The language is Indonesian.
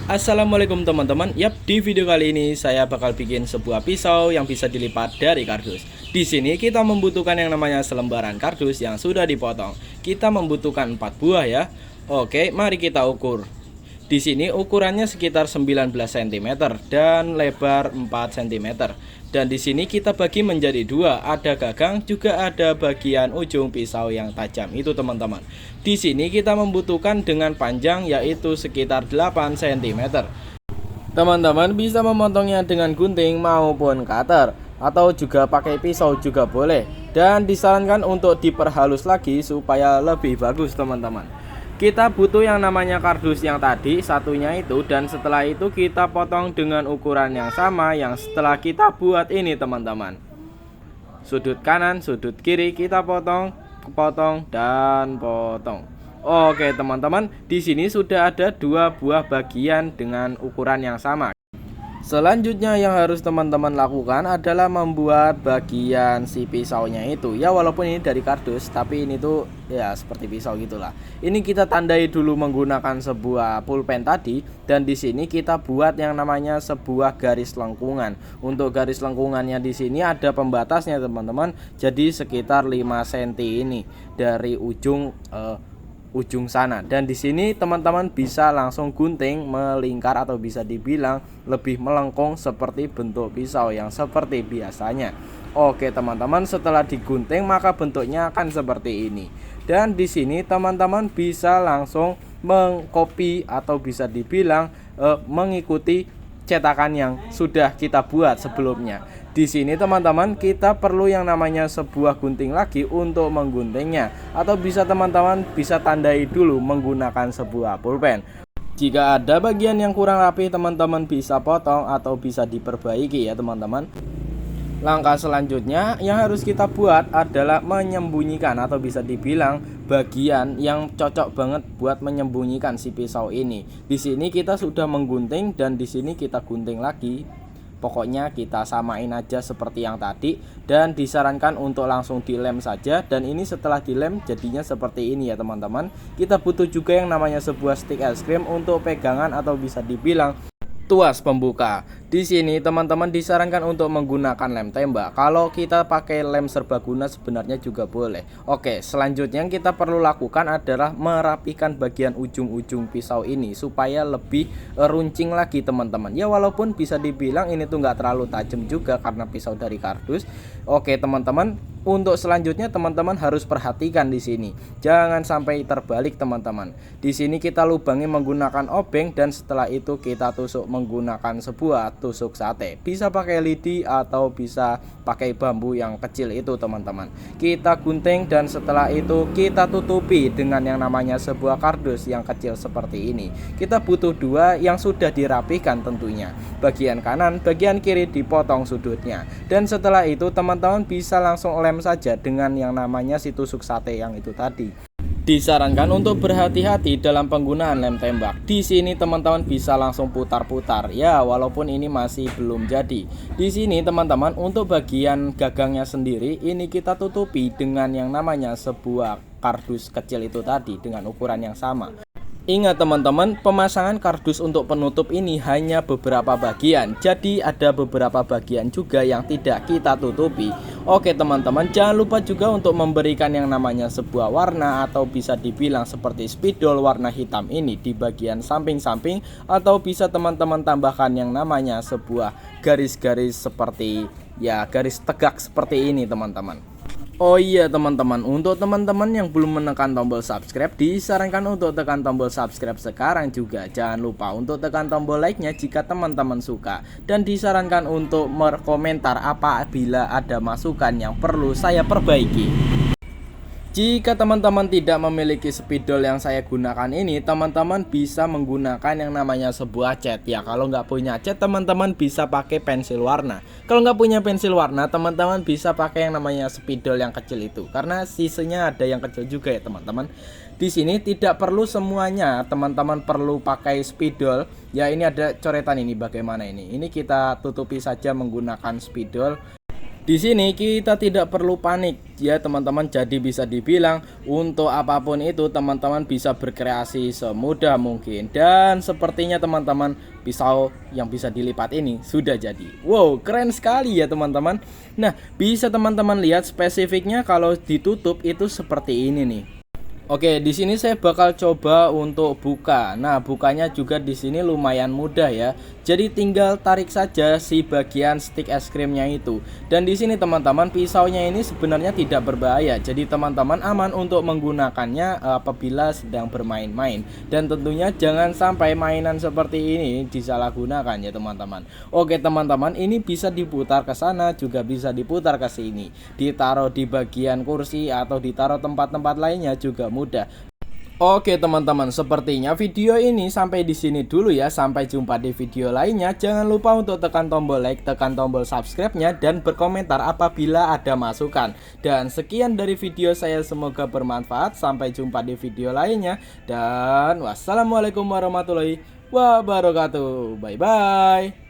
Assalamualaikum teman-teman. Yap, di video kali ini saya bakal bikin sebuah pisau yang bisa dilipat dari kardus. Di sini kita membutuhkan yang namanya selembaran kardus yang sudah dipotong. Kita membutuhkan 4 buah ya. Oke, mari kita ukur. Di sini ukurannya sekitar 19 cm dan lebar 4 cm. Dan di sini kita bagi menjadi dua, ada gagang juga ada bagian ujung pisau yang tajam itu teman-teman. Di sini kita membutuhkan dengan panjang yaitu sekitar 8 cm. Teman-teman bisa memotongnya dengan gunting maupun cutter atau juga pakai pisau juga boleh. Dan disarankan untuk diperhalus lagi supaya lebih bagus teman-teman. Kita butuh yang namanya kardus yang tadi satunya itu, dan setelah itu kita potong dengan ukuran yang sama yang setelah kita buat ini teman-teman. Sudut kanan, sudut kiri kita potong, dan potong. Oke teman-teman, di sini sudah ada 2 buah bagian dengan ukuran yang sama. Selanjutnya yang harus teman-teman lakukan adalah membuat bagian si pisaunya itu. Ya walaupun ini dari kardus, tapi ini tuh ya seperti pisau gitulah. Ini kita tandai dulu menggunakan sebuah pulpen tadi, dan di sini kita buat yang namanya sebuah garis lengkungan. Untuk garis lengkungannya di sini ada pembatasnya teman-teman. Jadi sekitar 5 cm ini dari ujung sana, dan di sini teman-teman bisa langsung gunting melingkar atau bisa dibilang lebih melengkung seperti bentuk pisau yang seperti biasanya. Oke teman-teman, setelah digunting maka bentuknya akan seperti ini. Dan di sini teman-teman bisa langsung mengcopy atau bisa dibilang mengikuti cetakan yang sudah kita buat sebelumnya. Di sini teman-teman kita perlu yang namanya sebuah gunting lagi untuk mengguntingnya, atau bisa teman-teman bisa tandai dulu menggunakan sebuah pulpen. Jika ada bagian yang kurang rapi teman-teman bisa potong atau bisa diperbaiki ya teman-teman. Langkah selanjutnya yang harus kita buat adalah menyembunyikan atau bisa dibilang bagian yang cocok banget buat menyembunyikan si pisau ini. Di sini kita sudah menggunting dan di sini kita gunting lagi. Pokoknya kita samain aja seperti yang tadi, dan disarankan untuk langsung dilem saja. Dan ini setelah dilem jadinya seperti ini ya teman-teman. Kita butuh juga yang namanya sebuah stick es krim untuk pegangan atau bisa dibilang tuas pembuka. Di sini teman-teman disarankan untuk menggunakan lem tembak. Kalau kita pakai lem serbaguna sebenarnya juga boleh. Oke, selanjutnya yang kita perlu lakukan adalah merapikan bagian ujung-ujung pisau ini supaya lebih runcing lagi teman-teman. Ya walaupun bisa dibilang ini tuh nggak terlalu tajam juga karena pisau dari kardus. Oke teman-teman, untuk selanjutnya teman-teman harus perhatikan di sini. Jangan sampai terbalik teman-teman. Di sini kita lubangi menggunakan obeng, dan setelah itu kita tusuk menggunakan sebuah tusuk sate. Bisa pakai lidi atau bisa pakai bambu yang kecil itu teman-teman. Kita gunting dan setelah itu kita tutupi dengan yang namanya sebuah kardus yang kecil seperti ini. Kita butuh 2 yang sudah dirapikan tentunya. Bagian kanan, bagian kiri dipotong sudutnya. Dan setelah itu teman-teman bisa langsung lem saja dengan yang namanya si tusuk sate yang itu tadi. Disarankan untuk berhati-hati dalam penggunaan lem tembak. Di sini teman-teman bisa langsung putar-putar ya, walaupun ini masih belum jadi. Di sini teman-teman untuk bagian gagangnya sendiri ini kita tutupi dengan yang namanya sebuah kardus kecil itu tadi dengan ukuran yang sama. Ingat teman-teman, pemasangan kardus untuk penutup ini hanya beberapa bagian. Jadi ada beberapa bagian juga yang tidak kita tutupi. Oke teman-teman, jangan lupa juga untuk memberikan yang namanya sebuah warna atau bisa dibilang seperti spidol warna hitam ini di bagian samping-samping, atau bisa teman-teman tambahkan yang namanya sebuah garis-garis seperti ya garis tegak seperti ini teman-teman. Oh iya teman-teman, untuk teman-teman yang belum menekan tombol subscribe disarankan untuk tekan tombol subscribe sekarang juga. Jangan lupa untuk tekan tombol like-nya jika teman-teman suka, dan disarankan untuk berkomentar apabila ada masukan yang perlu saya perbaiki. Jika teman-teman tidak memiliki spidol yang saya gunakan ini, teman-teman bisa menggunakan yang namanya sebuah cat. Ya kalau nggak punya cat, teman-teman bisa pakai pensil warna. Kalau nggak punya pensil warna, teman-teman bisa pakai yang namanya spidol yang kecil itu. Karena sisanya ada yang kecil juga ya teman-teman. Di sini tidak perlu semuanya teman-teman perlu pakai spidol. Ya ini ada coretan ini bagaimana ini. Ini kita tutupi saja menggunakan spidol. Di sini kita tidak perlu panik ya teman-teman. Jadi bisa dibilang untuk apapun itu teman-teman bisa berkreasi semudah mungkin. Dan sepertinya teman-teman pisau yang bisa dilipat ini sudah jadi. Wow, keren sekali ya teman-teman. Nah, bisa teman-teman lihat spesifiknya kalau ditutup itu seperti ini nih. Oke, di sini saya bakal coba untuk buka. Nah, bukanya juga di sini lumayan mudah ya. Jadi tinggal tarik saja si bagian stick es krimnya itu. Dan di sini teman-teman, pisaunya ini sebenarnya tidak berbahaya. Jadi teman-teman aman untuk menggunakannya apabila sedang bermain-main. Dan tentunya jangan sampai mainan seperti ini disalahgunakan ya teman-teman. Oke teman-teman, ini bisa diputar ke sana, juga bisa diputar ke sini. Ditaruh di bagian kursi atau ditaruh tempat-tempat lainnya juga mudah. Oke teman-teman, sepertinya video ini sampai di sini dulu ya. Sampai jumpa di video lainnya. Jangan lupa untuk tekan tombol like, tekan tombol subscribe-nya, dan berkomentar apabila ada masukan. Dan sekian dari video saya, semoga bermanfaat. Sampai jumpa di video lainnya. Dan wassalamualaikum warahmatullahi wabarakatuh. Bye bye.